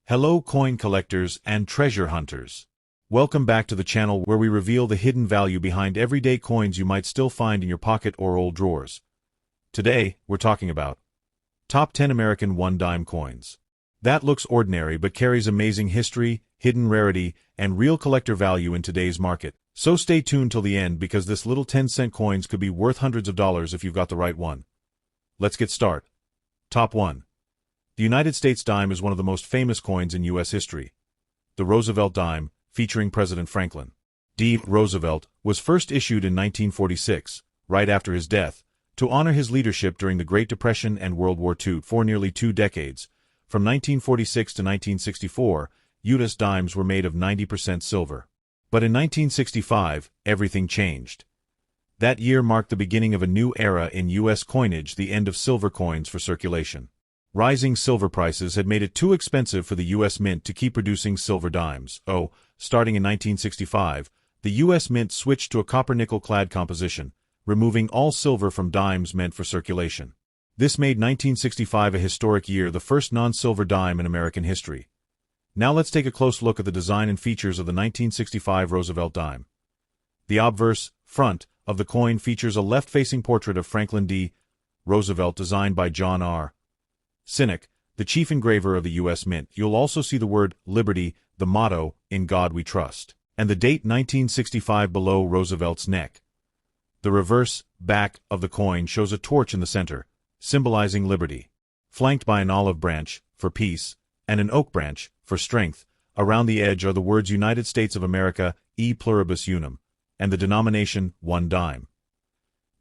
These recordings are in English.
Hello coin collectors and treasure hunters. Welcome back to the channel where we reveal the hidden value behind everyday coins you might still find in your pocket or old drawers. Today, we're talking about Top 10 American 1-Dime Coins. That looks ordinary but carries amazing history, hidden rarity, and real collector value in today's market. So stay tuned till the end because this little 10-cent coins could be worth hundreds of dollars if you've got the right one. Let's get started. Top 1. The United States dime is one of the most famous coins in U.S. history. The Roosevelt dime, featuring President Franklin D. Roosevelt, was first issued in 1946, right after his death, to honor his leadership during the Great Depression and World War II for nearly 2 decades. From 1946 to 1964, U.S. dimes were made of 90% silver. But in 1965, everything changed. That year marked the beginning of a new era in U.S. coinage, the end of silver coins for circulation. Rising silver prices had made it too expensive for the U.S. Mint to keep producing silver dimes. Starting in 1965, the U.S. Mint switched to a copper-nickel-clad composition, removing all silver from dimes meant for circulation. This made 1965 a historic year, the first non-silver dime in American history. Now let's take a close look at the design and features of the 1965 Roosevelt dime. The obverse, front, of the coin features a left-facing portrait of Franklin D. Roosevelt designed by John R. Cynic, the chief engraver of the U.S. Mint. You'll also see the word Liberty, the motto, In God We Trust, and the date 1965 below Roosevelt's neck. The reverse, back, of the coin shows a torch in the center, symbolizing liberty, flanked by an olive branch, for peace, and an oak branch, for strength. Around the edge are the words United States of America, E pluribus unum, and the denomination, 1 dime.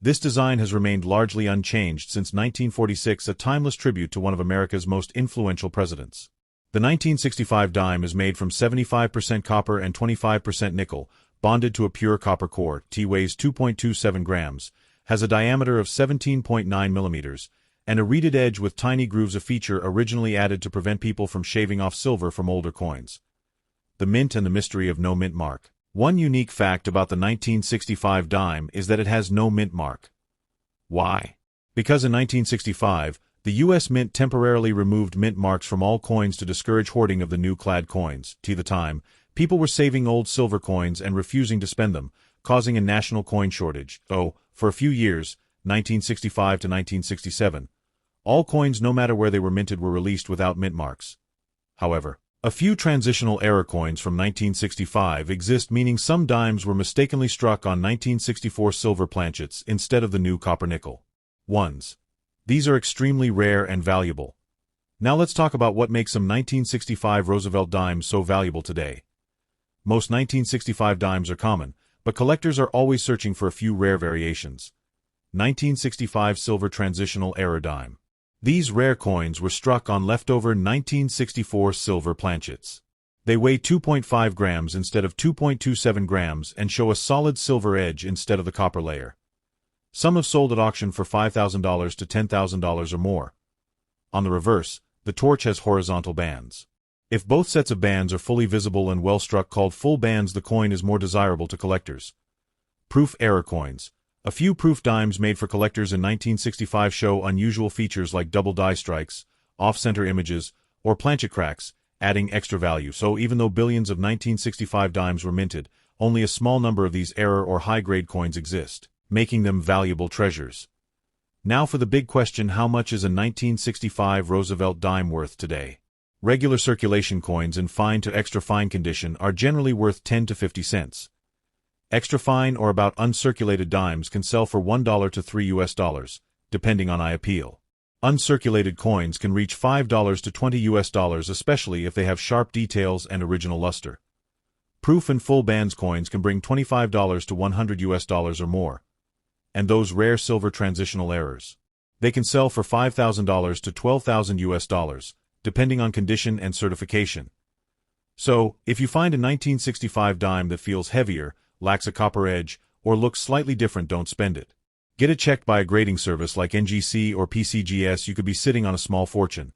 This design has remained largely unchanged since 1946, a timeless tribute to one of America's most influential presidents. The 1965 dime is made from 75% copper and 25% nickel, bonded to a pure copper core. It weighs 2.27 grams, has a diameter of 17.9 millimeters, and a reeded edge with tiny grooves, a feature originally added to prevent people from shaving off silver from older coins. The mint and the mystery of no mint mark. One unique fact about the 1965 dime is that it has no mint mark. Why? Because in 1965, the U.S. Mint temporarily removed mint marks from all coins to discourage hoarding of the new clad coins. At the time, people were saving old silver coins and refusing to spend them, causing a national coin shortage. For a few years, 1965 to 1967, all coins, no matter where they were minted, were released without mint marks. However, a few transitional era coins from 1965 exist, meaning some dimes were mistakenly struck on 1964 silver planchets instead of the new copper-nickel ones. These are extremely rare and valuable. Now let's talk about what makes some 1965 Roosevelt dimes so valuable today. Most 1965 dimes are common, but collectors are always searching for a few rare variations. 1965 Silver Transitional Era Dime. These rare coins were struck on leftover 1964 silver planchets. They weigh 2.5 grams instead of 2.27 grams and show a solid silver edge instead of the copper layer. Some have sold at auction for $5,000 to $10,000 or more. On the reverse, the torch has horizontal bands. If both sets of bands are fully visible and well struck, called full bands, the coin is more desirable to collectors. Proof era coins. A few proof dimes made for collectors in 1965 show unusual features like double die strikes, off-center images, or planchet cracks, adding extra value. So even though billions of 1965 dimes were minted, only a small number of these error or high-grade coins exist, making them valuable treasures. Now for the big question: how much is a 1965 Roosevelt dime worth today? Regular circulation coins in fine to extra fine condition are generally worth 10 to 50 cents. Extra fine or about uncirculated dimes can sell for $1 to $3, depending on eye appeal. Uncirculated coins can reach $5 to $20, especially if they have sharp details and original luster. Proof and full bands coins can bring $25 to $100 or more. And those rare silver transitional errors. They can sell for $5,000 to $12,000, depending on condition and certification. So, if you find a 1965 dime that feels heavier, lacks a copper edge, or looks slightly different, don't spend it. Get it checked by a grading service like NGC or PCGS. You could be sitting on a small fortune.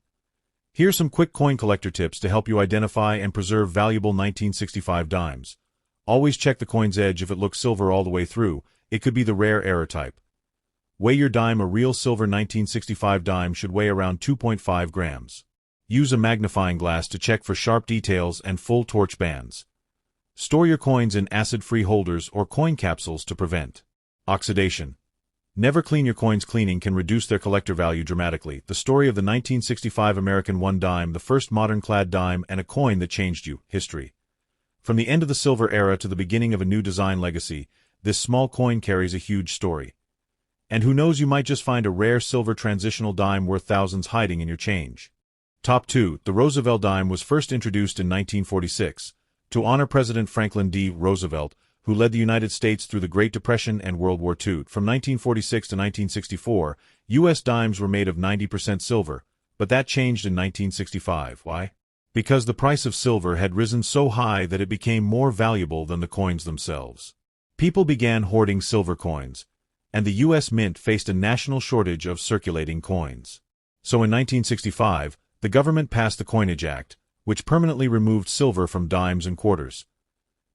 Here's some quick coin collector tips to help you identify and preserve valuable 1965 dimes. Always check the coin's edge. If it looks silver all the way through, it could be the rare error type. Weigh your dime. A real silver 1965 dime should weigh around 2.5 grams. Use a magnifying glass to check for sharp details and full torch bands. Store your coins in acid-free holders or coin capsules to prevent oxidation. Never clean your coins. Cleaning can reduce their collector value dramatically. The story of the 1965 American 1 dime, the first modern clad dime, and a coin that changed you. History. From the end of the silver era to the beginning of a new design legacy, this small coin carries a huge story. And who knows, you might just find a rare silver transitional dime worth thousands hiding in your change. Top 2. The Roosevelt dime was first introduced in 1946 to honor President Franklin D. Roosevelt, who led the United States through the Great Depression and World War II. From 1946 to 1964, U.S. dimes were made of 90% silver, but that changed in 1965. Why? Because the price of silver had risen so high that it became more valuable than the coins themselves. People began hoarding silver coins, and the U.S. Mint faced a national shortage of circulating coins. So in 1965, the government passed the Coinage Act, which permanently removed silver from dimes and quarters.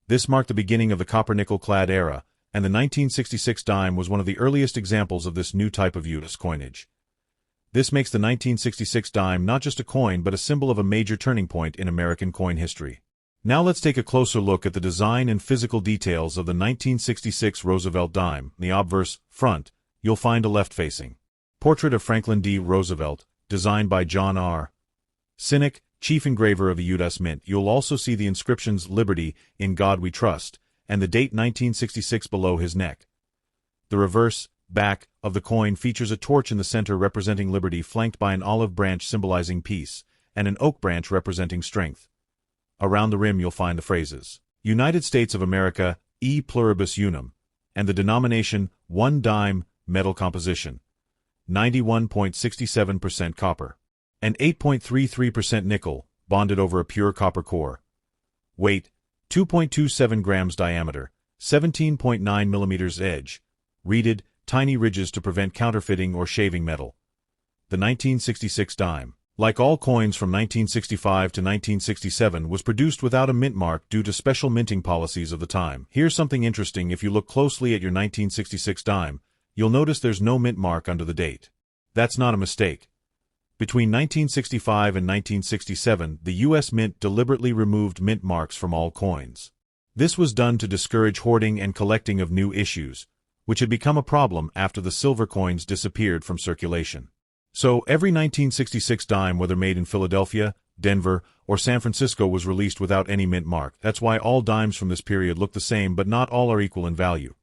This marked the beginning of the copper-nickel-clad era, and the 1966 dime was one of the earliest examples of this new type of U.S. coinage. This makes the 1966 dime not just a coin but a symbol of a major turning point in American coin history. Now let's take a closer look at the design and physical details of the 1966 Roosevelt dime. In the obverse front, you'll find a left-facing portrait of Franklin D. Roosevelt, designed by John R. Sinek, chief engraver of the U.S. Mint. You'll also see the inscriptions "Liberty, in God We Trust," and the date 1966 below his neck. The reverse, back, of the coin features a torch in the center representing liberty, flanked by an olive branch symbolizing peace, and an oak branch representing strength. Around the rim you'll find the phrases, United States of America, e pluribus unum, and the denomination, 1 dime, metal composition, 91.67% copper, and 8.33% nickel, bonded over a pure copper core. Weight, 2.27 grams. Diameter, 17.9 millimeters. Edge, reeded, tiny ridges to prevent counterfeiting or shaving metal. The 1966 dime, like all coins from 1965 to 1967, was produced without a mint mark due to special minting policies of the time. Here's something interesting. If you look closely at your 1966 dime, you'll notice there's no mint mark under the date. That's not a mistake. Between 1965 and 1967, the U.S. Mint deliberately removed mint marks from all coins. This was done to discourage hoarding and collecting of new issues, which had become a problem after the silver coins disappeared from circulation. So, every 1966 dime, whether made in Philadelphia, Denver, or San Francisco, was released without any mint mark. That's why all dimes from this period look the same, but not all are equal in value.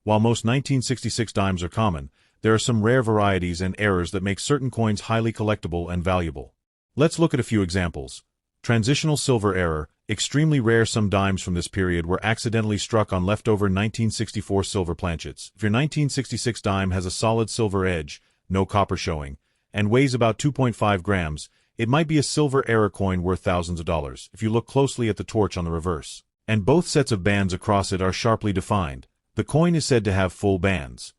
While most 1966 dimes are common, there are some rare varieties and errors that make certain coins highly collectible and valuable. Let's look at a few examples. Transitional silver error, extremely rare. Some dimes from this period were accidentally struck on leftover 1964 silver planchets. If your 1966 dime has a solid silver edge, no copper showing, and weighs about 2.5 grams, it might be a silver error coin worth thousands of dollars. If you look closely at the torch on the reverse, and both sets of bands across it are sharply defined, the coin is said to have full bands.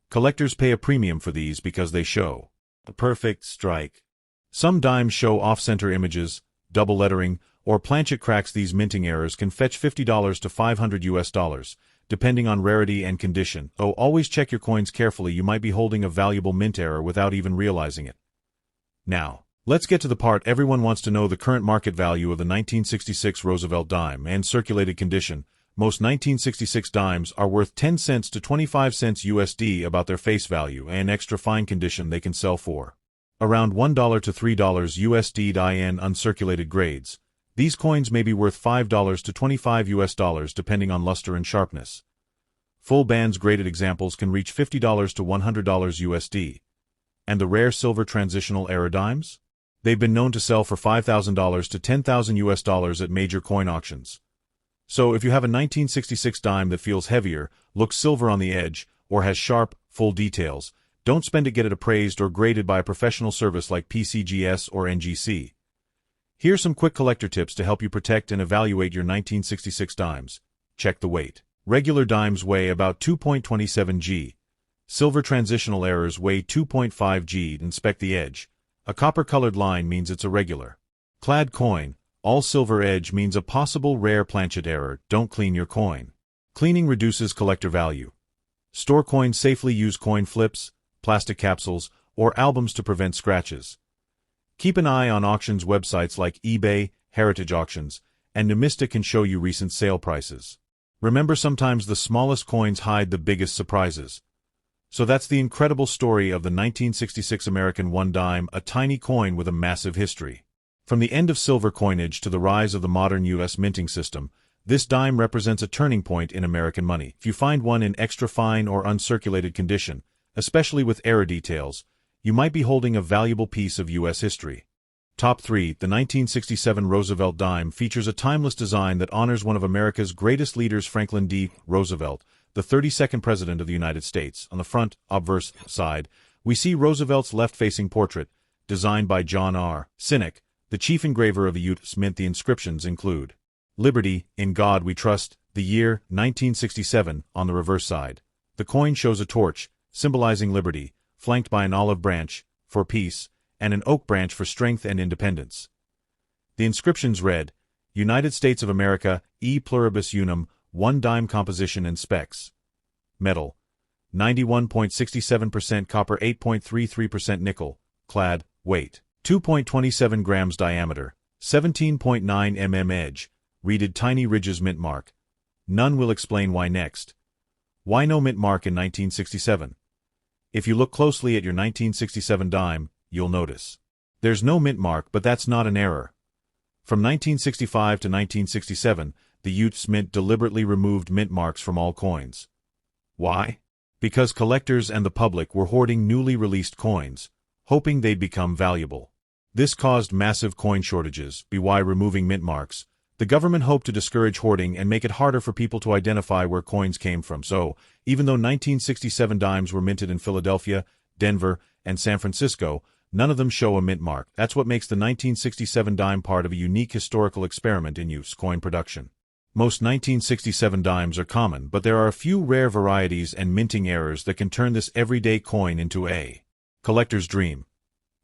Collectors pay a premium for these because they show the perfect strike. Some dimes show off-center images, double lettering, or planchet cracks. These minting errors can fetch $50 to $500, depending on rarity and condition. Oh, always check your coins carefully. You might be holding a valuable mint error without even realizing it. Now, let's get to the part everyone wants to know: the current market value of the 1966 Roosevelt dime and circulated condition. Most 1966 dimes are worth 10 cents to 25 cents USD about their face value, and extra fine condition they can sell for around $1 to $3 USD. In uncirculated grades, these coins may be worth $5 to $25 depending on luster and sharpness. Full bands graded examples can reach $50 to $100 USD. And the rare silver transitional era dimes? They've been known to sell for $5,000 to $10,000 at major coin auctions. So if you have a 1966 dime that feels heavier, looks silver on the edge, or has sharp, full details, don't spend it. Get it appraised or graded by a professional service like PCGS or NGC. Here's some quick collector tips to help you protect and evaluate your 1966 dimes. Check the weight. Regular dimes weigh about 2.27 g. Silver transitional errors weigh 2.5 g. Inspect the edge. A copper-colored line means it's a regular clad coin. All silver edge means a possible rare planchet error. Don't clean your coin. Cleaning reduces collector value. Store coins safely. Use coin flips, plastic capsules, or albums to prevent scratches. Keep an eye on auctions websites like eBay, Heritage Auctions, and Numista can show you recent sale prices. Remember, sometimes the smallest coins hide the biggest surprises. So that's the incredible story of the 1966 American 1 dime, a tiny coin with a massive history. From the end of silver coinage to the rise of the modern U.S. minting system, this dime represents a turning point in American money. If you find one in extra fine or uncirculated condition, especially with error details, you might be holding a valuable piece of U.S. history. Top 3. The 1967 Roosevelt dime features a timeless design that honors one of America's greatest leaders, Franklin D. Roosevelt, the 32nd President of the United States. On the front, obverse side, we see Roosevelt's left-facing portrait, designed by John R. Sinek, the chief engraver of the U.S. Mint. The inscriptions include Liberty, in God we trust, the year 1967, on the reverse side. The coin shows a torch, symbolizing liberty, flanked by an olive branch, for peace, and an oak branch for strength and independence. The inscriptions read, United States of America, e pluribus unum, 1 dime composition and specs. Metal, 91.67% copper, 8.33% nickel, clad, weight, 2.27 grams diameter, 17.9 mm edge, reeded tiny ridges, mint mark. None. Will explain why next. Why no mint mark in 1967? If you look closely at your 1967 dime, you'll notice there's no mint mark, but that's not an error. From 1965 to 1967, the U.S. Mint deliberately removed mint marks from all coins. Why? Because collectors and the public were hoarding newly released coins, hoping they'd become valuable. This caused massive coin shortages. By removing mint marks, the government hoped to discourage hoarding and make it harder for people to identify where coins came from. So, even though 1967 dimes were minted in Philadelphia, Denver, and San Francisco, none of them show a mint mark. That's what makes the 1967 dime part of a unique historical experiment in U.S. coin production. Most 1967 dimes are common, but there are a few rare varieties and minting errors that can turn this everyday coin into a collector's dream.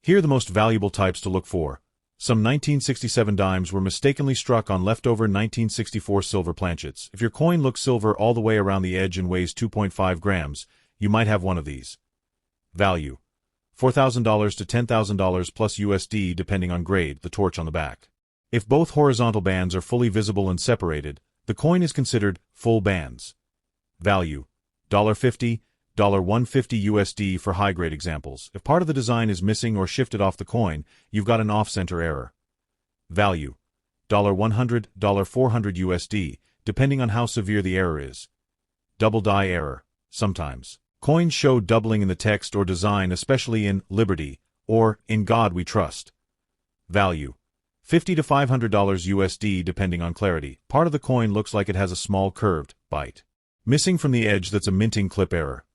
Here are the most valuable types to look for. Some 1967 dimes were mistakenly struck on leftover 1964 silver planchets. If your coin looks silver all the way around the edge and weighs 2.5 grams, you might have one of these. Value: $4,000 to $10,000 plus USD depending on grade. The torch on the back. If both horizontal bands are fully visible and separated, the coin is considered full bands. Value: $1.50, $1.50 USD for high-grade examples. If part of the design is missing or shifted off the coin, you've got an off-center error. Value: $100, $400 USD, depending on how severe the error is. Double die error. Sometimes coins show doubling in the text or design, especially in Liberty or In God We Trust. Value: $50 to $500 USD depending on clarity. Part of the coin looks like it has a small curved bite missing from the edge. That's a minting clip error.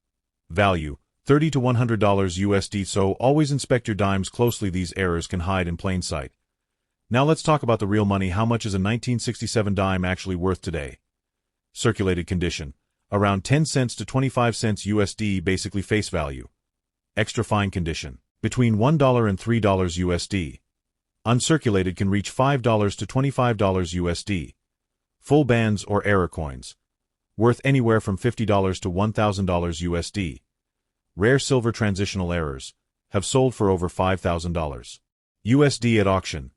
Value: $30 to $100 USD. So always inspect your dimes closely. These errors can hide in plain sight. Now let's talk about the real money. How much is a 1967 dime actually worth today? Circulated condition: around 10 cents to 25 cents USD, basically face value. Extra fine condition: between $1 and $3 USD. Uncirculated can reach $5 to $25 USD. Full bands or error coins: worth anywhere from $50 to $1,000 USD. Rare silver transitional errors have sold for over $5,000 USD at auction.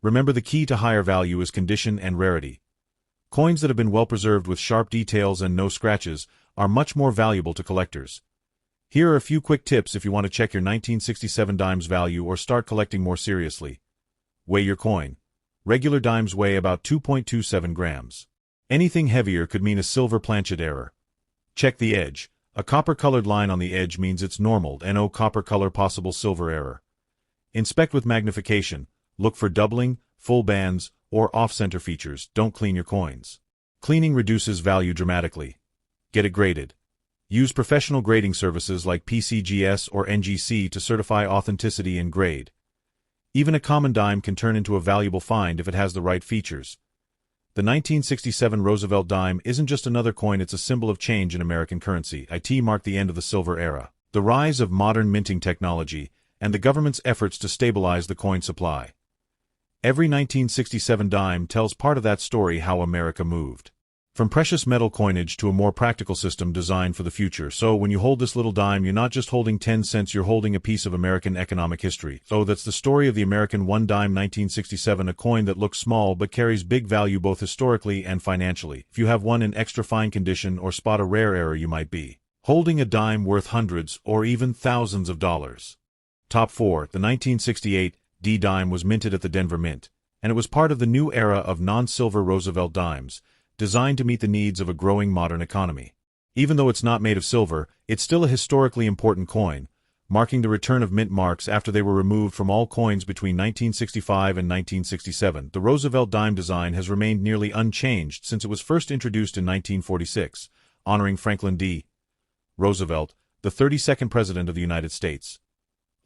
Remember, the key to higher value is condition and rarity. Coins that have been well preserved with sharp details and no scratches are much more valuable to collectors. Here are a few quick tips if you want to check your 1967 dimes value or start collecting more seriously. Weigh your coin. Regular dimes weigh about 2.27 grams. Anything heavier could mean a silver planchet error. Check the edge. A copper-colored line on the edge means it's normal. No copper color, possible silver error. Inspect with magnification. Look for doubling, full bands, or off-center features. Don't clean your coins. Cleaning reduces value dramatically. Get it graded. Use professional grading services like PCGS or NGC to certify authenticity and grade. Even a common dime can turn into a valuable find if it has the right features. The 1967 Roosevelt dime isn't just another coin, it's a symbol of change in American currency. It marked the end of the silver era, the rise of modern minting technology, and the government's efforts to stabilize the coin supply. Every 1967 dime tells part of that story, how America moved From precious metal coinage to a more practical system designed for the future. So when you hold this little dime, you're not just holding 10 cents, you're holding a piece of American economic history. So that's the story of the American one dime 1967, a coin that looks small but carries big value both historically and financially. If you have one in extra fine condition or spot a rare error, you might be holding a dime worth hundreds or even thousands of dollars. Top 4. The 1968 D dime was minted at the Denver Mint, and it was part of the new era of non-silver Roosevelt dimes, designed to meet the needs of a growing modern economy. Even though it's not made of silver, it's still a historically important coin, marking the return of mint marks after they were removed from all coins between 1965 and 1967. The Roosevelt dime design has remained nearly unchanged since it was first introduced in 1946, honoring Franklin D. Roosevelt, the 32nd President of the United States.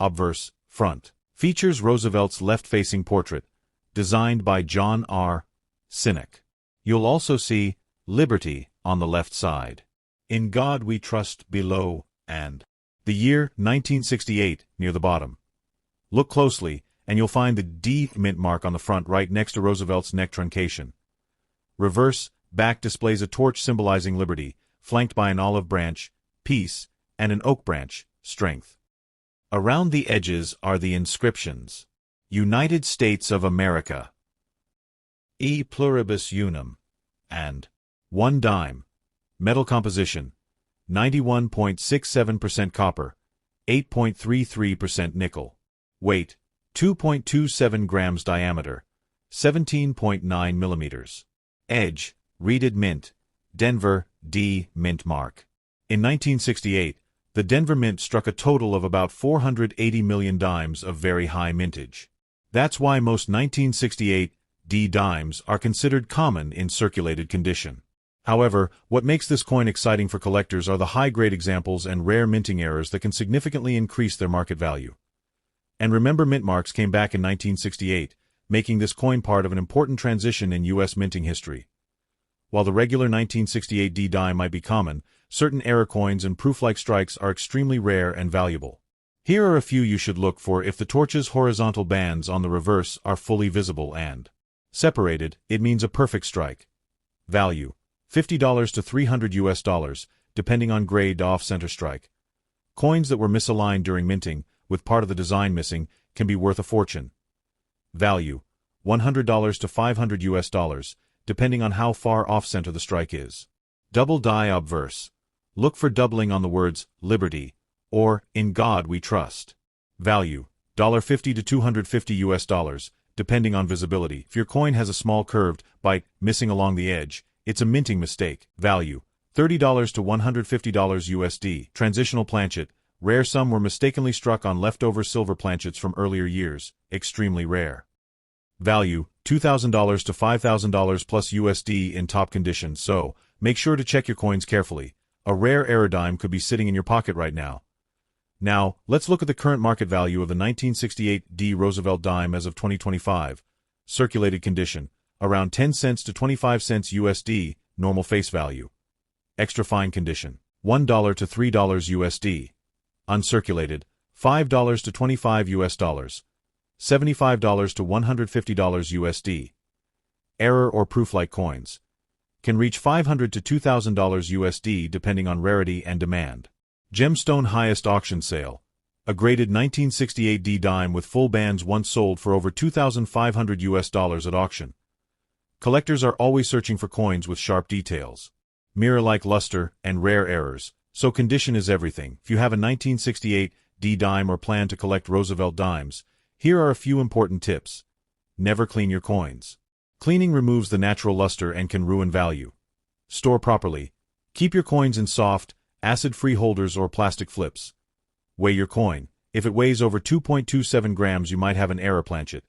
Obverse, front. Features Roosevelt's left-facing portrait, designed by John R. Sinek. You'll also see Liberty on the left side. In God We Trust below, and the year 1968 near the bottom. Look closely, and you'll find the D mint mark on the front right next to Roosevelt's neck truncation. Reverse, back displays a torch symbolizing liberty, flanked by an olive branch, peace, and an oak branch, strength. Around the edges are the inscriptions. United States of America, E pluribus unum, and 1 dime. Metal composition, 91.67% copper, 8.33% nickel. Weight, 2.27 grams diameter, 17.9 millimeters. Edge, reeded mint, Denver, D mint mark. In 1968, the Denver Mint struck a total of about 480 million dimes of very high mintage. That's why most 1968 D dimes are considered common in circulated condition. However, what makes this coin exciting for collectors are the high-grade examples and rare minting errors that can significantly increase their market value. And remember, mint marks came back in 1968, making this coin part of an important transition in U.S. minting history. While the regular 1968 D dime might be common, certain error coins and proof-like strikes are extremely rare and valuable. Here are a few you should look for. If the torch's horizontal bands on the reverse are fully visible and separated, it means a perfect strike. Value: $50 to $300, depending on grade. Off-center strike. Coins that were misaligned during minting, with part of the design missing, can be worth a fortune. Value: $100 to $500, depending on how far off-center the strike is. Double die obverse. Look for doubling on the words Liberty or In God We Trust. Value: $50 to $250, depending on visibility. If your coin has a small curved bite missing along the edge, it's a minting mistake. Value: $30 to $150. Transitional planchet. Rare. Some were mistakenly struck on leftover silver planchets from earlier years. Extremely rare. Value: $2,000 to $5,000 plus USD in top condition, so make sure to check your coins carefully. A rare error dime could be sitting in your pocket right now. Now, let's look at the current market value of the 1968 D Roosevelt dime as of 2025. Circulated condition, around 10 cents to 25 cents USD, normal face value. Extra fine condition, $1 to $3 USD. Uncirculated, $5 to $25 $75 to $150 USD. Error or proof-like coins can reach $500 to $2,000 USD depending on rarity and demand. Gemstone highest auction sale. A graded 1968 D dime with full bands once sold for over $2,500 at auction. Collectors are always searching for coins with sharp details, mirror-like luster, and rare errors, so condition is everything. If you have a 1968 D dime or plan to collect Roosevelt dimes, here are a few important tips. Never clean your coins. Cleaning removes the natural luster and can ruin value. Store properly. Keep your coins in soft, acid-free holders or plastic flips. Weigh your coin. If it weighs over 2.27 grams, you might have an error planchet.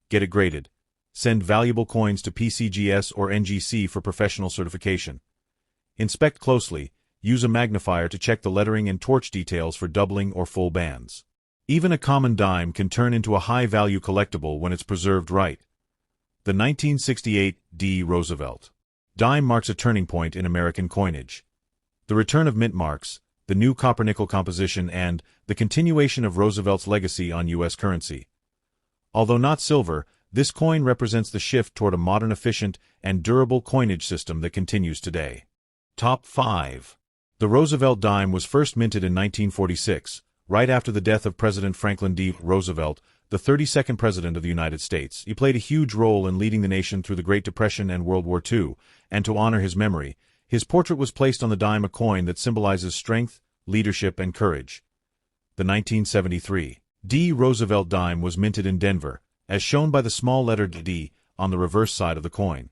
Get it graded. Send valuable coins to PCGS or NGC for professional certification. Inspect closely. Use a magnifier to check the lettering and torch details for doubling or full bands. Even a common dime can turn into a high-value collectible when it's preserved right. The 1968 D Roosevelt dime marks a turning point in American coinage. The return of mint marks, the new copper-nickel composition, and the continuation of Roosevelt's legacy on U.S. currency. Although not silver, This coin represents the shift toward a modern, efficient, and durable coinage system that continues today. Top 5. The Roosevelt dime was first minted in 1946, right after the death of President Franklin D. Roosevelt, the 32nd President of the United States. He played a huge role in leading the nation through the Great Depression and World War II, and to honor his memory, his portrait was placed on the dime, a coin that symbolizes strength, leadership, and courage. The 1973 D. Roosevelt dime was minted in Denver, as shown by the small letter D on the reverse side of the coin.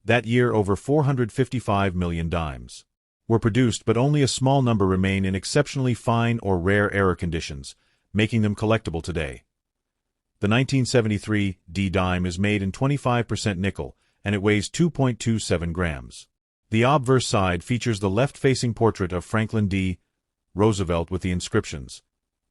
That year, over 455 million dimes were produced, but only a small number remain in exceptionally fine or rare error conditions, making them collectible today. The 1973 D dime is made in 25% nickel, and it weighs 2.27 grams. The obverse side features the left-facing portrait of Franklin D. Roosevelt with the inscriptions,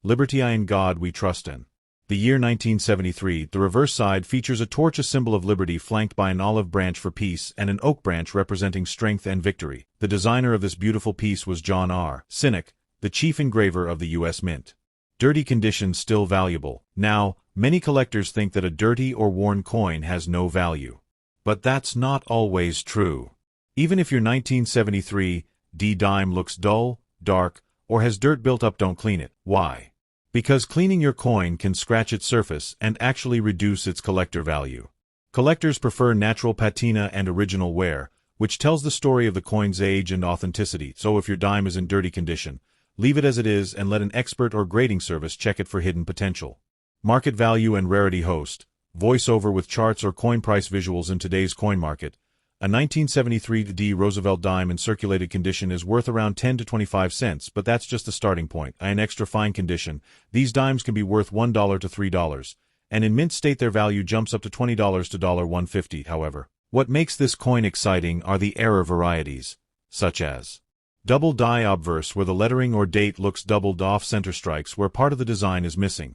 "Liberty in God we trust in." The year 1973, the reverse side features a torch, a symbol of liberty, flanked by an olive branch for peace and an oak branch representing strength and victory. The designer of this beautiful piece was John R. Sinek, the chief engraver of the U.S. Mint. Dirty condition still valuable. Now, many collectors think that a dirty or worn coin has no value. But that's not always true. Even if your 1973 D dime looks dull, dark, or has dirt built up, don't clean it. Why? Because cleaning your coin can scratch its surface and actually reduce its collector value. Collectors prefer natural patina and original wear, which tells the story of the coin's age and authenticity. So if your dime is in dirty condition, leave it as it is and let an expert or grading service check it for hidden potential. Market value and rarity. Host, voiceover with charts or coin price visuals. In today's coin market, a 1973 D. Roosevelt dime in circulated condition is worth around 10 to 25 cents, but that's just the starting point. In extra fine condition, these dimes can be worth $1 to $3, and in mint state their value jumps up to $20 to $1.50. However, what makes this coin exciting are the error varieties, such as double die obverse, where the lettering or date looks doubled off, center strikes where part of the design is missing,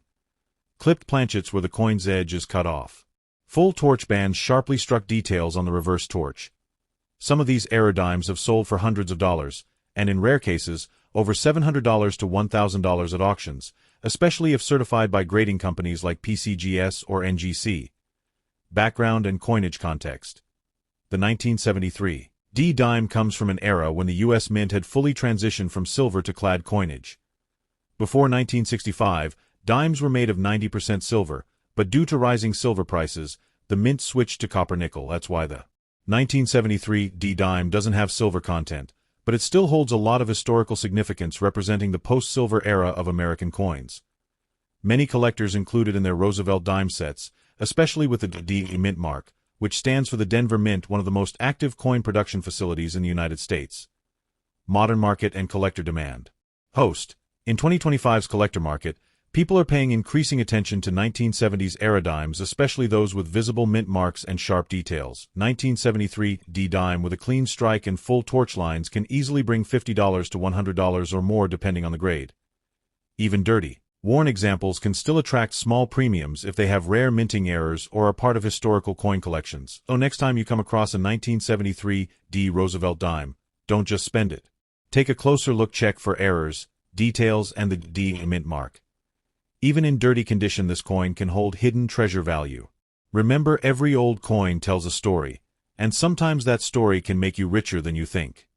clipped planchets where the coin's edge is cut off, full torch bands, sharply struck details on the reverse torch. Some of these error dimes have sold for hundreds of dollars, and in rare cases, over $700 to $1,000 at auctions, especially if certified by grading companies like PCGS or NGC. Background and coinage context. The 1973 D dime comes from an era when the U.S. Mint had fully transitioned from silver to clad coinage. Before 1965, dimes were made of 90% silver, but due to rising silver prices, the mint switched to copper-nickel. That's why the 1973 D dime doesn't have silver content, but it still holds a lot of historical significance, representing the post-silver era of American coins. Many collectors include it in their Roosevelt dime sets, especially with the D mint mark, which stands for the Denver Mint, one of the most active coin production facilities in the United States. Modern market and collector demand. Host, in 2025's collector market, people are paying increasing attention to 1970s era dimes, especially those with visible mint marks and sharp details. 1973 D dime with a clean strike and full torch lines can easily bring $50 to $100 or more depending on the grade. Even dirty, worn examples can still attract small premiums if they have rare minting errors or are part of historical coin collections. So next time you come across a 1973 D Roosevelt dime, don't just spend it. Take a closer look, check for errors, details, and the D mint mark. Even in dirty condition, this coin can hold hidden treasure value. Remember, every old coin tells a story, and sometimes that story can make you richer than you think.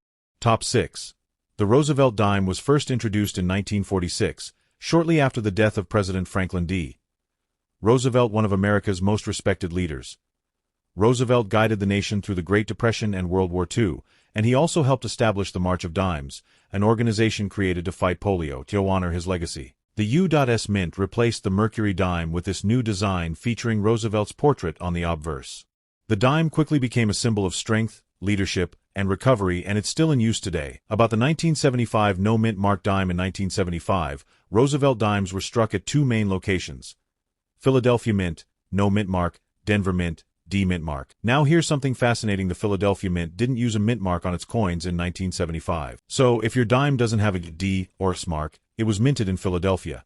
Top 6. The Roosevelt dime was first introduced in 1946, shortly after the death of President Franklin D. Roosevelt, one of America's most respected leaders. Roosevelt guided the nation through the Great Depression and World War II, and he also helped establish the March of Dimes, an organization created to fight polio. To honor his legacy, the U.S. Mint replaced the Mercury dime with this new design featuring Roosevelt's portrait on the obverse. The dime quickly became a symbol of strength, leadership, and recovery, and it's still in use today. About the 1975 no mint mark dime. In 1975, Roosevelt dimes were struck at two main locations: Philadelphia Mint, no mint mark; Denver Mint, D mint mark. Now here's something fascinating: the Philadelphia Mint didn't use a mint mark on its coins in 1975. So if your dime doesn't have a D or S mark, it was minted in Philadelphia.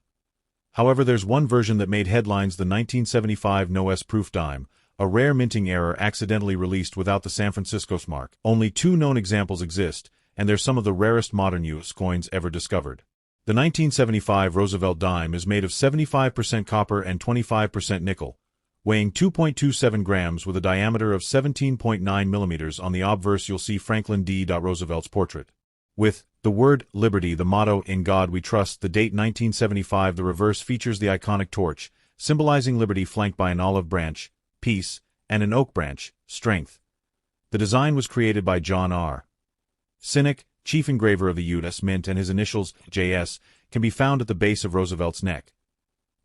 However, there's one version that made headlines: the 1975 no S proof dime, a rare minting error accidentally released without the San Francisco mark. Only two known examples exist, and they're some of the rarest modern U.S. coins ever discovered. The 1975 Roosevelt dime is made of 75% copper and 25% nickel, weighing 2.27 grams with a diameter of 17.9 millimeters. On the obverse you'll see Franklin D. Roosevelt's portrait. With the word Liberty, the motto, In God We Trust, the date 1975, the reverse features the iconic torch, symbolizing liberty, flanked by an olive branch, peace, and an oak branch, strength. The design was created by John R. Sinek, chief engraver of the U.S. Mint, and his initials, J.S., can be found at the base of Roosevelt's neck.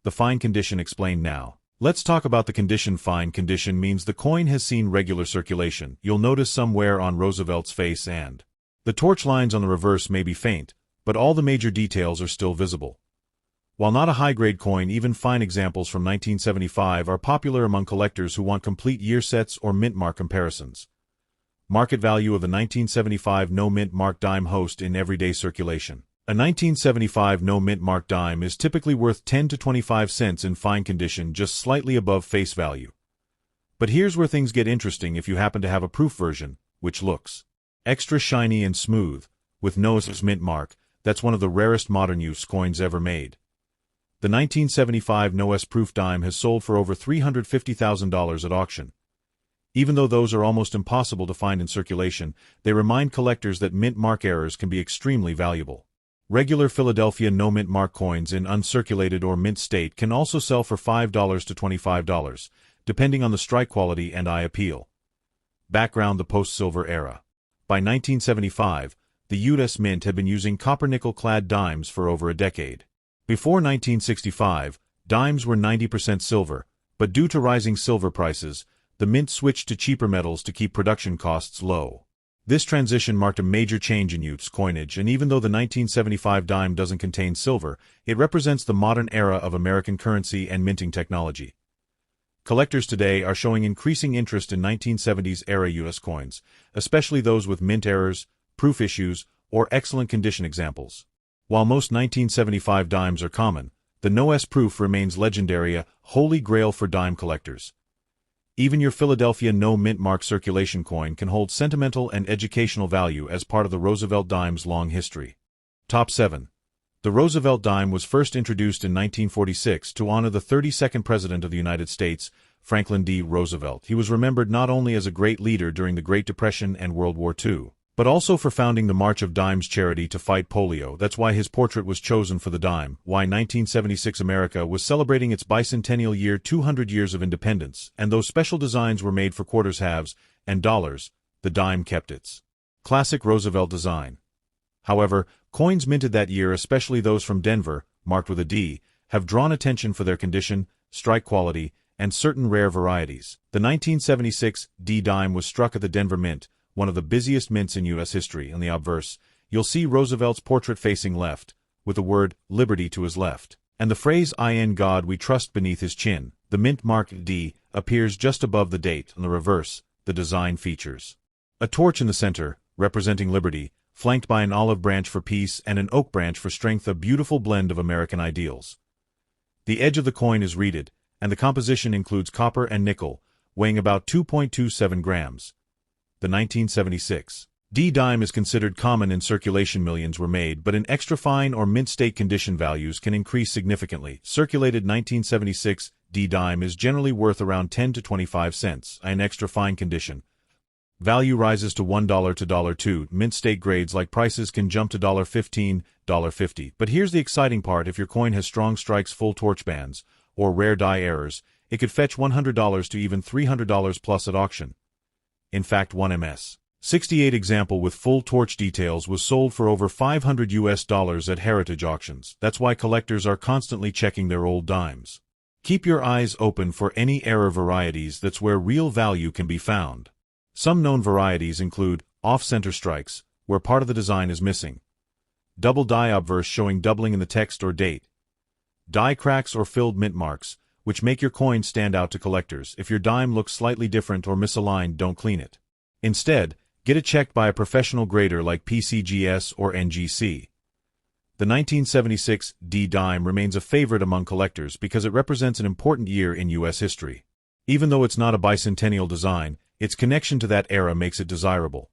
The fine condition explained now. Let's talk about the condition. Fine condition means the coin has seen regular circulation. You'll notice some wear on Roosevelt's face, and the torch lines on the reverse may be faint, but all the major details are still visible. While not a high-grade coin, even fine examples from 1975 are popular among collectors who want complete year sets or mint mark comparisons. Market value of the 1975 no mint mark dime host in everyday circulation. A 1975 no mint mark dime is typically worth 10 to 25 cents in fine condition, just slightly above face value. But here's where things get interesting if you happen to have a proof version, which looks extra shiny and smooth, with no mint mark. That's one of the rarest modern use coins ever made. The 1975 no-S proof dime has sold for over $350,000 at auction. Even though those are almost impossible to find in circulation, they remind collectors that mint mark errors can be extremely valuable. Regular Philadelphia no mint mark coins in uncirculated or mint state can also sell for $5 to $25, depending on the strike quality and eye appeal. Background: the post-silver era. By 1975, the U.S. Mint had been using copper-nickel-clad dimes for over a decade. Before 1965, dimes were 90% silver, but due to rising silver prices, the mint switched to cheaper metals to keep production costs low. This transition marked a major change in U.S. coinage, and even though the 1975 dime doesn't contain silver, it represents the modern era of American currency and minting technology. Collectors today are showing increasing interest in 1970s-era U.S. coins, especially those with mint errors, proof issues, or excellent condition examples. While most 1975 dimes are common, the no-S proof remains legendary, a holy grail for dime collectors. Even your Philadelphia no mint mark circulation coin can hold sentimental and educational value as part of the Roosevelt dime's long history. Top 7. The Roosevelt dime was first introduced in 1946 to honor the 32nd President of the United States, Franklin D. Roosevelt. He was remembered not only as a great leader during the Great Depression and World War II, but also for founding the March of Dimes charity to fight polio. That's why his portrait was chosen for the dime. Why 1976 America was celebrating its bicentennial year, 200 years of independence, and those special designs were made for quarters, halves, and dollars, the dime kept its classic Roosevelt design. However, coins minted that year, especially those from Denver, marked with a D, have drawn attention for their condition, strike quality, and certain rare varieties. The 1976 D dime was struck at the Denver Mint, one of the busiest mints in U.S. history. On the obverse, you'll see Roosevelt's portrait facing left, with the word Liberty to his left, and the phrase In God We Trust beneath his chin. The mint mark D appears just above the date. On the reverse, the design features a torch in the center, representing liberty, flanked by an olive branch for peace and an oak branch for strength, a beautiful blend of American ideals. The edge of the coin is reeded, and the composition includes copper and nickel, weighing about 2.27 grams. The 1976 D dime is considered common in circulation. Millions were made, but in extra fine or mint state condition values can increase significantly. Circulated 1976 D dime is generally worth around 10 to 25 cents. In extra fine condition, value rises to $1 to $2. Mint state grades like prices can jump to $15, $50. But here's the exciting part: if your coin has strong strikes, full torch bands, or rare die errors, it could fetch $100 to even $300 plus at auction. In fact, one MS-68 example with full torch details was sold for over $500 at heritage auctions. That's why collectors are constantly checking their old dimes. Keep your eyes open for any error varieties. That's where real value can be found. Some known varieties include off-center strikes, where part of the design is missing; double die obverse showing doubling in the text or date; die cracks or filled mint marks, which make your coin stand out to collectors. If your dime looks slightly different or misaligned, don't clean it. Instead, get it checked by a professional grader like PCGS or NGC. The 1976 D dime remains a favorite among collectors because it represents an important year in U.S. history. Even though it's not a bicentennial design, its connection to that era makes it desirable.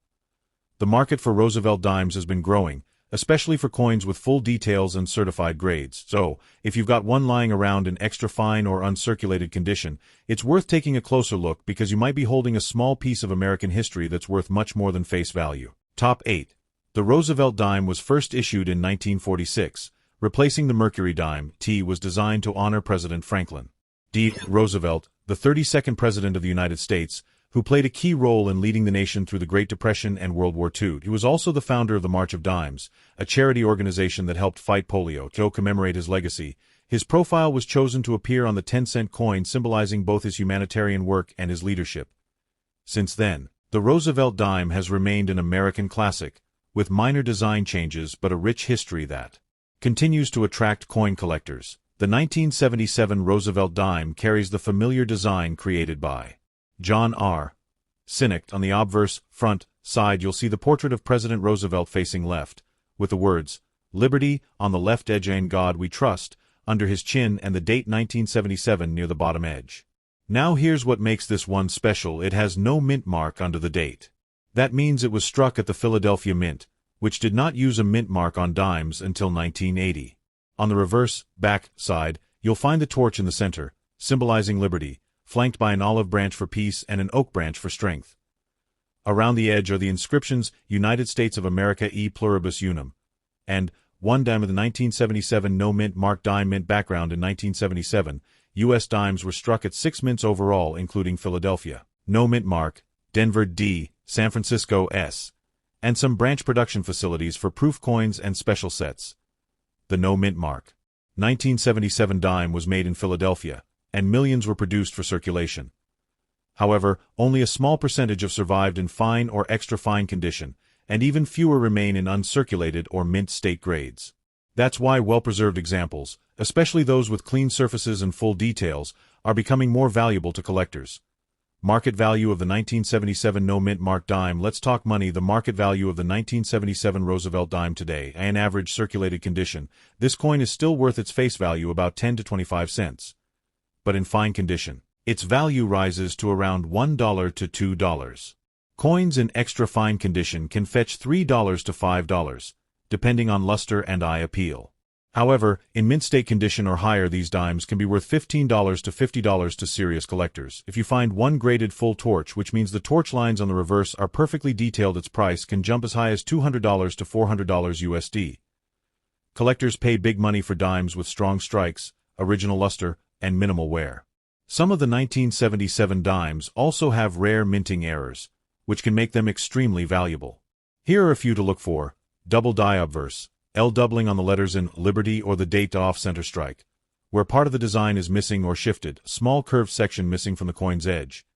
The market for Roosevelt dimes has been growing, especially for coins with full details and certified grades. So, if you've got one lying around in extra fine or uncirculated condition, it's worth taking a closer look because you might be holding a small piece of American history that's worth much more than face value. Top 8. The Roosevelt dime was first issued in 1946. Replacing the Mercury dime, T was designed to honor President Franklin D. Roosevelt, the 32nd President of the United States, who played a key role in leading the nation through the Great Depression and World War II. He was also the founder of the March of Dimes, a charity organization that helped fight polio. To commemorate his legacy, his profile was chosen to appear on the 10-cent coin, symbolizing both his humanitarian work and his leadership. Since then, the Roosevelt dime has remained an American classic, with minor design changes but a rich history that continues to attract coin collectors. The 1977 Roosevelt dime carries the familiar design created by John R. Sinnott. On the obverse front side you'll see the portrait of President Roosevelt facing left, with the words, "Liberty" on the left edge and "God We Trust" under his chin, and the date 1977 near the bottom edge. Now here's what makes this one special: it has no mint mark under the date. That means it was struck at the Philadelphia Mint, which did not use a mint mark on dimes until 1980. On the reverse back side, you'll find the torch in the center, symbolizing liberty, flanked by an olive branch for peace and an oak branch for strength. Around the edge are the inscriptions United States of America e pluribus unum, and one dime of the 1977 no mint mark dime. Mint background: in 1977, U.S. dimes were struck at 6 mints overall, including Philadelphia, no mint mark, Denver D, San Francisco S, and some branch production facilities for proof coins and special sets. The no mint mark 1977 dime was made in Philadelphia, and millions were produced for circulation. However, only a small percentage have survived in fine or extra fine condition, and even fewer remain in uncirculated or mint state grades. That's why well-preserved examples, especially those with clean surfaces and full details, are becoming more valuable to collectors. Market value of the 1977 no mint mark dime. Let's talk money. The market value of the 1977 Roosevelt dime today, in average circulated condition, this coin is still worth its face value, about 10 to 25 cents. But in fine condition, its value rises to around $1 to $2. Coins in extra fine condition can fetch $3 to $5, depending on luster and eye appeal. However, in mint state condition or higher, these dimes can be worth $15 to $50 to serious collectors. If you find one graded full torch, which means the torch lines on the reverse are perfectly detailed, its price can jump as high as $200 to $400 USD. Collectors pay big money for dimes with strong strikes, original luster, and minimal wear. Some of the 1977 dimes also have rare minting errors, which can make them extremely valuable. Here are a few to look for: double die obverse, L doubling on the letters in Liberty or the date off center strike, where part of the design is missing or shifted, small curved section missing from the coin's edge.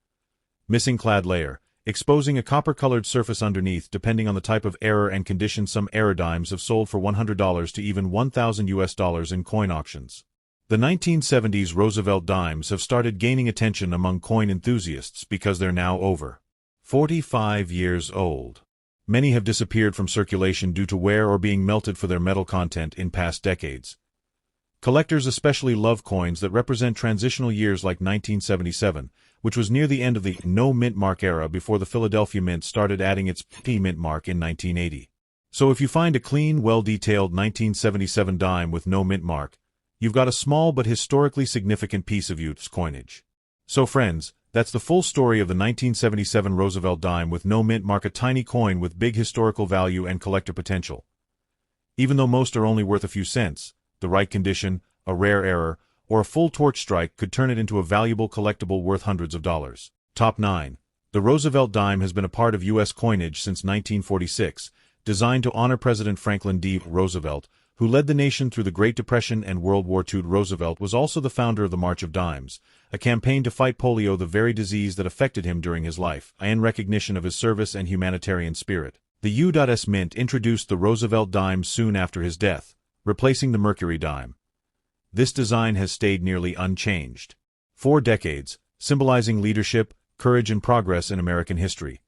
Missing clad layer, exposing a copper-colored surface underneath. Depending on the type of error and condition, some error dimes have sold for $100 to even $1,000 US in coin auctions. The 1970s Roosevelt dimes have started gaining attention among coin enthusiasts because they're now over 45 years old. Many have disappeared from circulation due to wear or being melted for their metal content in past decades. Collectors especially love coins that represent transitional years like 1977, which was near the end of the no mint mark era before the Philadelphia Mint started adding its P mint mark in 1980. So if you find a clean, well-detailed 1977 dime with no mint mark, you've got a small but historically significant piece of U.S. coinage. So friends, that's the full story of the 1977 Roosevelt dime with no mint mark, a tiny coin with big historical value and collector potential. Even though most are only worth a few cents, the right condition, a rare error, or a full torch strike could turn it into a valuable collectible worth hundreds of dollars. Top 9. The Roosevelt dime has been a part of U.S. coinage since 1946, designed to honor President Franklin D. Roosevelt, who led the nation through the Great Depression and World War II. Roosevelt was also the founder of the March of Dimes, a campaign to fight polio, the very disease that affected him during his life. In recognition of his service and humanitarian spirit, the U.S. Mint introduced the Roosevelt dime soon after his death, replacing the Mercury dime. This design has stayed nearly unchanged 4 decades, symbolizing leadership, courage, and progress in American history.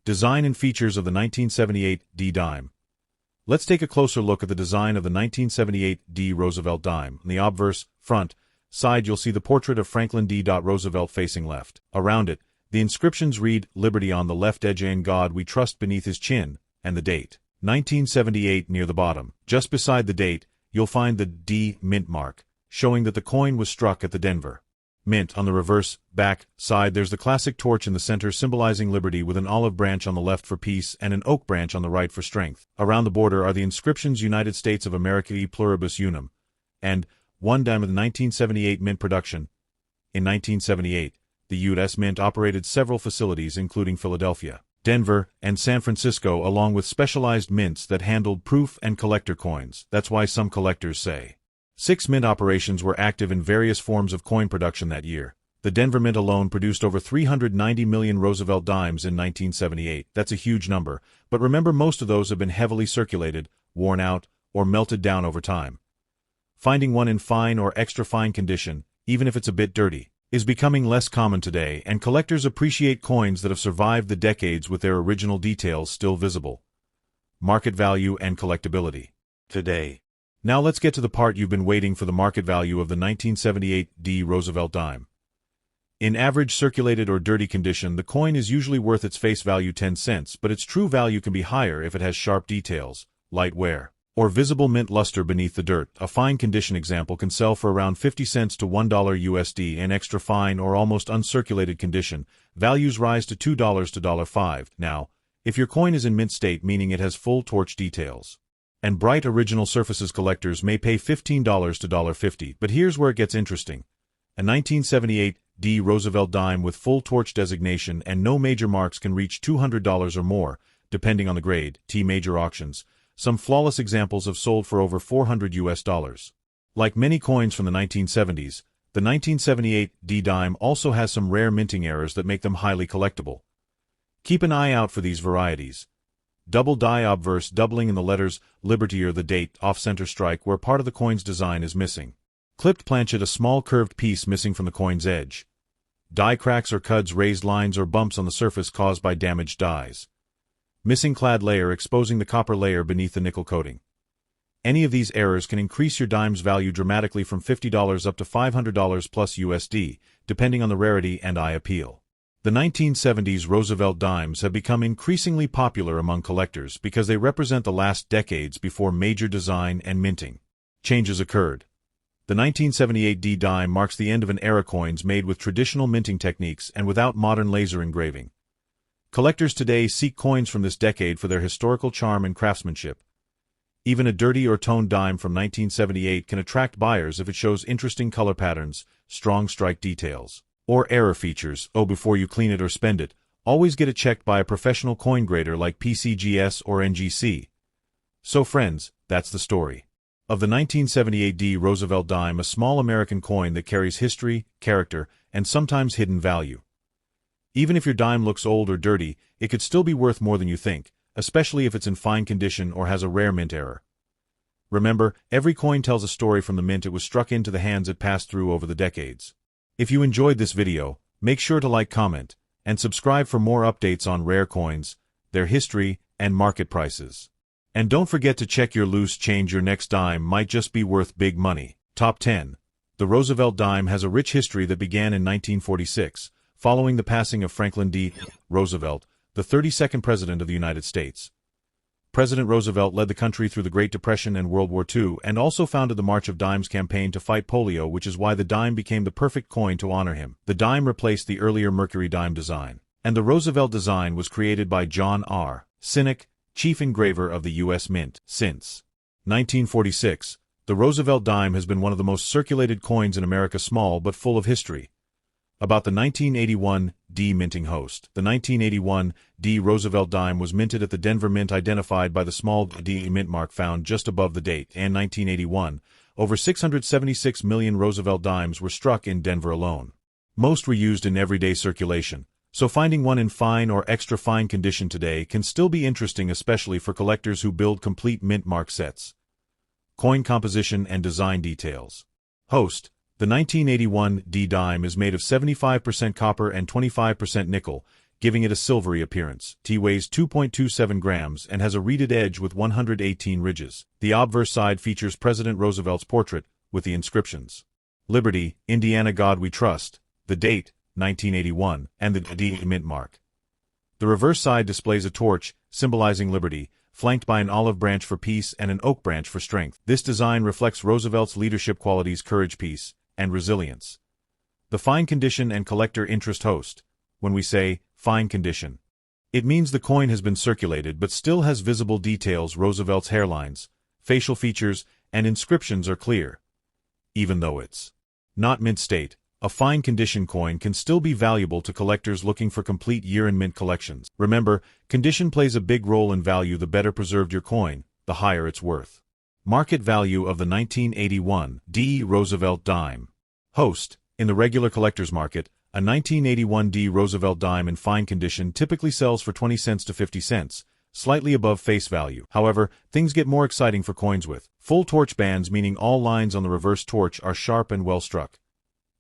Design and features of the 1978 D dime. Let's take a closer look at the design of the 1978 D Roosevelt dime. On the obverse front side you'll see the portrait of Franklin D. Roosevelt facing left. Around it, the inscriptions read Liberty on the left edge and God We Trust beneath his chin, and the date 1978 near the bottom. Just beside the date, you'll find the D mint mark, showing that the coin was struck at the Denver Mint. On the reverse back side there's the classic torch in the center symbolizing liberty, with an olive branch on the left for peace and an oak branch on the right for strength. Around the border are the inscriptions United States of America e pluribus unum, and one dime of the 1978 mint production. In 1978, the U.S. Mint operated several facilities including Philadelphia, Denver, and San Francisco, along with specialized mints that handled proof and collector coins. That's why some collectors say 6 mint operations were active in various forms of coin production that year. The Denver Mint alone produced over 390 million Roosevelt dimes in 1978. That's a huge number, but remember, most of those have been heavily circulated, worn out, or melted down over time. Finding one in fine or extra fine condition, even if it's a bit dirty, is becoming less common today, and collectors appreciate coins that have survived the decades with their original details still visible. Market value and collectability. Today. Now let's get to the part you've been waiting for: the market value of the 1978 D Roosevelt dime. In average circulated or dirty condition, the coin is usually worth its face value 10 cents, but its true value can be higher if it has sharp details, light wear, or visible mint luster beneath the dirt. A fine condition example can sell for around 50 cents to $1 USD. In extra fine or almost uncirculated condition, values rise to $2 to $5. Now, if your coin is in mint state, meaning it has full torch details and bright original surfaces, collectors may pay $15 to $50. But here's where it gets interesting. A 1978 D Roosevelt dime with full torch designation and no major marks can reach $200 or more, depending on the grade. T major auctions. Some flawless examples have sold for over $400 US. Like many coins from the 1970s, the 1978 D dime also has some rare minting errors that make them highly collectible. Keep an eye out for these varieties. Double die obverse, doubling in the letters Liberty or the date, off-center strike where part of the coin's design is missing. Clipped planchet, a small curved piece missing from the coin's edge. Die cracks or cuds, raised lines or bumps on the surface caused by damaged dies. Missing clad layer, exposing the copper layer beneath the nickel coating. Any of these errors can increase your dime's value dramatically, from $50 up to $500 plus USD, depending on the rarity and eye appeal. The 1970s Roosevelt dimes have become increasingly popular among collectors because they represent the last decades before major design and minting changes occurred. The 1978 D dime marks the end of an era: coins made with traditional minting techniques and without modern laser engraving. Collectors today seek coins from this decade for their historical charm and craftsmanship. Even a dirty or toned dime from 1978 can attract buyers if it shows interesting color patterns, strong strike details, or error features. Oh, before you clean it or spend it, always get it checked by a professional coin grader like PCGS or NGC. So friends, that's the story of the 1978 D Roosevelt dime, a small American coin that carries history, character, and sometimes hidden value. Even if your dime looks old or dirty, it could still be worth more than you think, especially if it's in fine condition or has a rare mint error. Remember, every coin tells a story from the mint it was struck into the hands it passed through over the decades. If you enjoyed this video, make sure to like, comment, and subscribe for more updates on rare coins, their history, and market prices. And don't forget to check your loose change. Your next dime might just be worth big money. Top 10. The Roosevelt dime has a rich history that began in 1946, following the passing of Franklin D. Roosevelt, the 32nd President of the United States. President Roosevelt led the country through the Great Depression and World War II, and also founded the March of Dimes campaign to fight polio, which is why the dime became the perfect coin to honor him. The dime replaced the earlier Mercury dime design, and the Roosevelt design was created by John R. Sinek, chief engraver of the U.S. Mint. Since 1946, the Roosevelt dime has been one of the most circulated coins in America, small but full of history. About the 1981 D minting host. The 1981 D Roosevelt dime was minted at the Denver Mint, identified by the small D mint mark found just above the date. In 1981, over 676 million Roosevelt dimes were struck in Denver alone. Most were used in everyday circulation, so finding one in fine or extra fine condition today can still be interesting, especially for collectors who build complete mint mark sets. Coin composition and design details. Host. The 1981 D dime is made of 75% copper and 25% nickel, giving it a silvery appearance. T weighs 2.27 grams and has a reeded edge with 118 ridges. The obverse side features President Roosevelt's portrait, with the inscriptions: Liberty, Indiana, God We Trust, the date, 1981, and the D mint mark. The reverse side displays a torch, symbolizing liberty, flanked by an olive branch for peace and an oak branch for strength. This design reflects Roosevelt's leadership qualities: courage, peace, and resilience. The fine condition and collector interest host. When we say fine condition, it means the coin has been circulated but still has visible details. Roosevelt's hairlines, facial features, and inscriptions are clear. Even though it's not mint state, a fine condition coin can still be valuable to collectors looking for complete year-in-mint collections. Remember, condition plays a big role in value. The better preserved your coin, the higher its worth. Market value of the 1981 D. Roosevelt dime. Host. In the regular collector's market, a 1981 D. Roosevelt dime in fine condition typically sells for 20 cents to 50 cents, slightly above face value. However, things get more exciting for coins with full torch bands, meaning all lines on the reverse torch are sharp and well struck.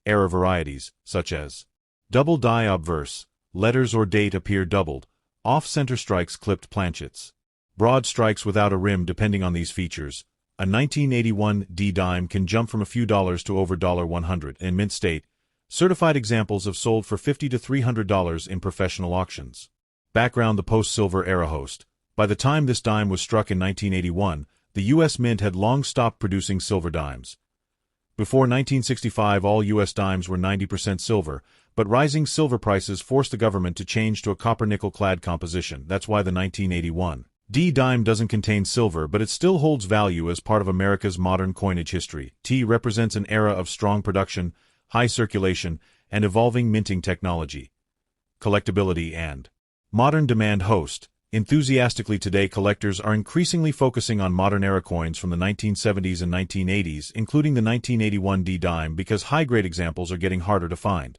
Error varieties, such as double die obverse, letters or date appear doubled, off-center strikes, clipped planchets, broad strikes without a rim. Depending on these features, a 1981 D dime can jump from a few dollars to over $100 in mint state. Certified examples have sold for $50 to $300 in professional auctions. Background: the post-silver era host. By the time this dime was struck in 1981, the U.S. Mint had long stopped producing silver dimes. Before 1965, all U.S. dimes were 90% silver, but rising silver prices forced the government to change to a copper-nickel clad composition. That's why the 1981 D dime doesn't contain silver, but it still holds value as part of America's modern coinage history. T represents an era of strong production, high circulation, and evolving minting technology. Collectability and modern demand host. Enthusiastically today, collectors are increasingly focusing on modern-era coins from the 1970s and 1980s, including the 1981 D dime, because high-grade examples are getting harder to find.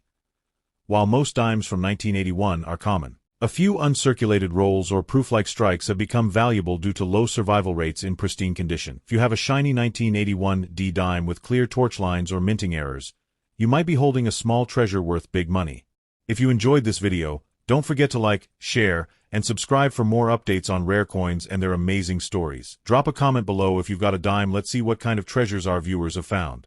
While most dimes from 1981 are common, a few uncirculated rolls or proof-like strikes have become valuable due to low survival rates in pristine condition. If you have a shiny 1981 D dime with clear torch lines or minting errors, you might be holding a small treasure worth big money. If you enjoyed this video, don't forget to like, share, and subscribe for more updates on rare coins and their amazing stories. Drop a comment below if you've got a dime. Let's see what kind of treasures our viewers have found.